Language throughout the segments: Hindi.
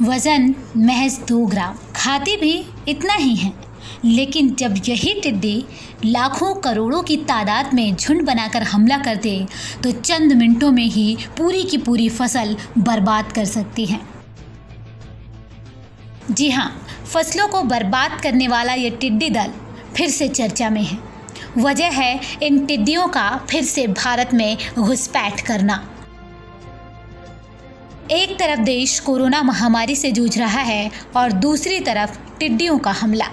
वजन महज 2 ग्राम, खाती भी इतना ही है। लेकिन जब यही टिड्डी लाखों करोड़ों की तादाद में झुंड बनाकर हमला करते तो चंद मिनटों में ही पूरी की पूरी फसल बर्बाद कर सकती हैं। जी हाँ, फसलों को बर्बाद करने वाला ये टिड्डी दल फिर से चर्चा में है। वजह है इन टिड्डियों का फिर से भारत में घुसपैठ करना। एक तरफ देश कोरोना महामारी से जूझ रहा है और दूसरी तरफ टिड्डियों का हमला।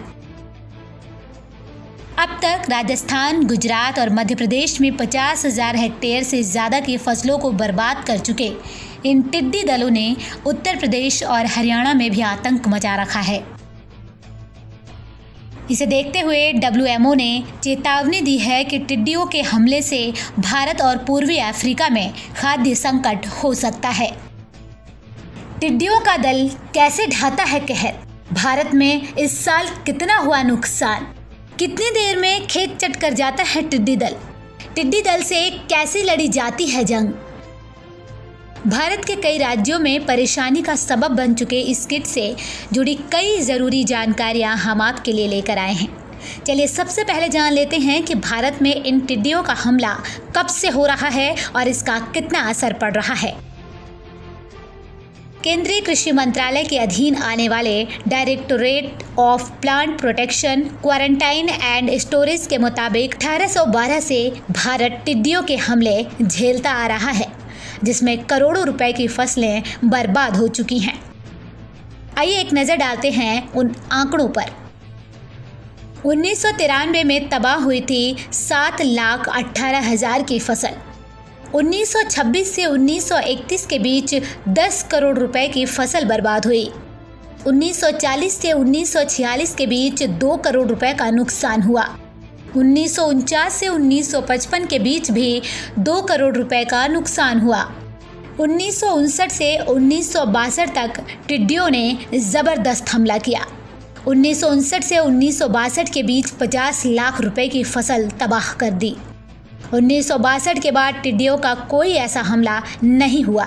अब तक राजस्थान, गुजरात और मध्य प्रदेश में 50,000 हेक्टेयर से ज़्यादा की फसलों को बर्बाद कर चुके इन टिड्डी दलों ने उत्तर प्रदेश और हरियाणा में भी आतंक मचा रखा है। इसे देखते हुए WMO ने चेतावनी दी है कि टिड्डियों के हमले से भारत और पूर्वी अफ्रीका में खाद्य संकट हो सकता है। टिड्डियों का दल कैसे ढाता है कहर? भारत में इस साल कितना हुआ नुकसान? कितनी देर में खेत चट कर जाता है टिड्डी दल? टिड्डी दल से कैसे लड़ी जाती है जंग? भारत के कई राज्यों में परेशानी का सबब बन चुके इस किट से जुड़ी कई ज़रूरी जानकारियां हम आपके लिए लेकर आए हैं। चलिए सबसे पहले जान लेते हैं कि भारत में इन टिड्डियों का हमला कब से हो रहा है और इसका कितना असर पड़ रहा है। केंद्रीय कृषि मंत्रालय के अधीन आने वाले directorate of plant protection, quarantine and storage के मुताबिक 1812 से भारत टिड्डियों के हमले झेलता आ रहा है, जिसमें करोड़ों रुपए की फसलें बर्बाद हो चुकी हैं। आइए एक नज़र डालते हैं उन आंकड़ों पर। 1993 में तबाह हुई थी 7,18,000 की फसल। 1926 से 1931 के बीच 10 करोड़ रुपए की फसल बर्बाद हुई। 1940 से 1946 के बीच 2 करोड़ रुपए का नुकसान हुआ। 1949 से 1955 के बीच भी 2 करोड़ रुपए का नुकसान हुआ। 1959 से 1962 तक टिड्डियों ने ज़बरदस्त हमला किया। 1959 से 1962 के बीच 50 लाख रुपए की फसल तबाह कर दी। 1962 के बाद टिड्डियों का कोई ऐसा हमला नहीं हुआ।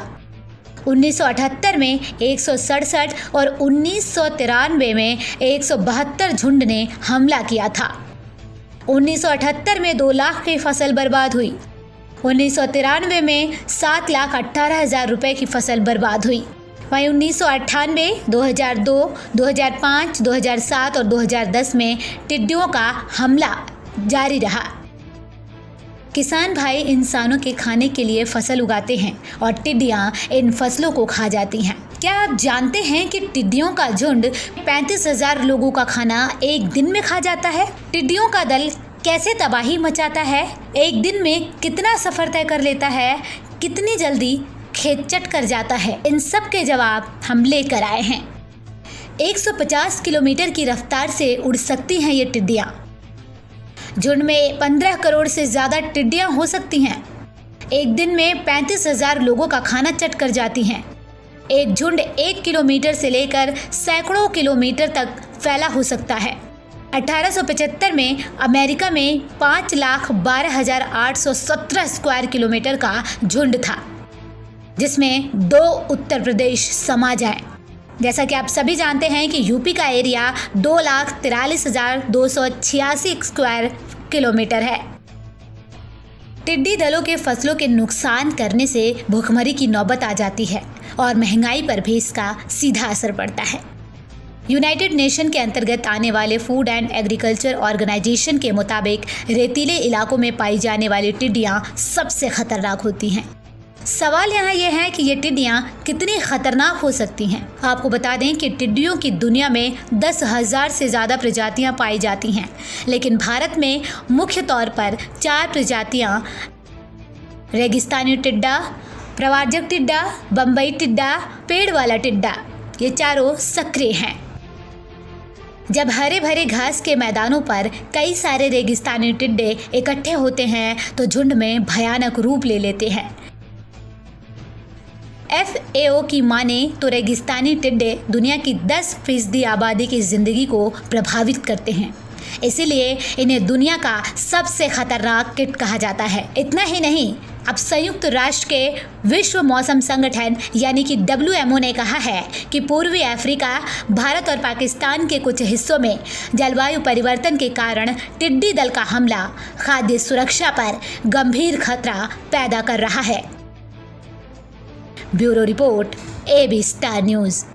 1978 में 167 और 1993 में 172 झुंड ने हमला किया था। 1978 में 2 लाख की फसल बर्बाद हुई। 1993 में 7,18,000 रुपए की फसल बर्बाद हुई। वहीं 1998, 2002, 2005, 2007 और 2010 में टिड्डियों का हमला जारी रहा। किसान भाई इंसानों के खाने के लिए फसल उगाते हैं और टिड्डियाँ इन फसलों को खा जाती हैं। क्या आप जानते हैं कि टिड्डियों का झुंड 35,000 लोगों का खाना एक दिन में खा जाता है? टिड्डियों का दल कैसे तबाही मचाता है? एक दिन में कितना सफ़र तय कर लेता है? कितनी जल्दी खेत चट कर जाता है? इन सब के जवाब हम लेकर आए हैं। 150 किलोमीटर की रफ्तार से उड़ सकती हैं ये टिड्डियाँ। झुंड में 15 करोड़ से ज़्यादा टिड्डियाँ हो सकती हैं। एक दिन में 35,000 लोगों का खाना चट कर जाती हैं। एक झुंड 1 किलोमीटर से लेकर सैकड़ों किलोमीटर तक फैला हो सकता है। 1875 में अमेरिका में 5,12,817 स्क्वायर किलोमीटर का झुंड था, जिसमें 2 उत्तर प्रदेश समा जाएं। जैसा कि आप सभी जानते हैं कि यूपी का एरिया 2,43,286 स्क्वायर किलोमीटर है। टिड्डी दलों के फसलों के नुकसान करने से भूखमरी की नौबत आ जाती है और महंगाई पर भी इसका सीधा असर पड़ता है। यूनाइटेड नेशन के अंतर्गत आने वाले फूड एंड एग्रीकल्चर ऑर्गेनाइजेशन के मुताबिक रेतीले इलाकों में पाई जाने वाली टिड्डियाँ सबसे खतरनाक होती हैं। सवाल यहाँ यह है कि ये टिड्डियाँ कितनी खतरनाक हो सकती हैं। आपको बता दें कि टिड्डियों की दुनिया में 10,000 से ज़्यादा प्रजातियाँ पाई जाती हैं, लेकिन भारत में मुख्य तौर पर 4 प्रजातियाँ रेगिस्तानी टिड्डा, प्रव्रजक टिड्डा, बम्बई टिड्डा, पेड़ वाला टिड्डा, ये चारों सक्रिय हैं। जब हरे भरे घास के मैदानों पर कई सारे रेगिस्तानी टिड्डे इकट्ठे होते हैं तो झुंड में भयानक रूप ले लेते हैं। FAO की माने तो रेगिस्तानी टिड्डे दुनिया की 10% आबादी की ज़िंदगी को प्रभावित करते हैं, इसीलिए इन्हें दुनिया का सबसे खतरनाक कीट कहा जाता है। इतना ही नहीं, अब संयुक्त राष्ट्र के विश्व मौसम संगठन यानी कि WMO ने कहा है कि पूर्वी अफ्रीका, भारत और पाकिस्तान के कुछ हिस्सों में जलवायु परिवर्तन के कारण टिड्डी दल का हमला खाद्य सुरक्षा पर गंभीर खतरा पैदा कर रहा है। Bureau report, AB star news.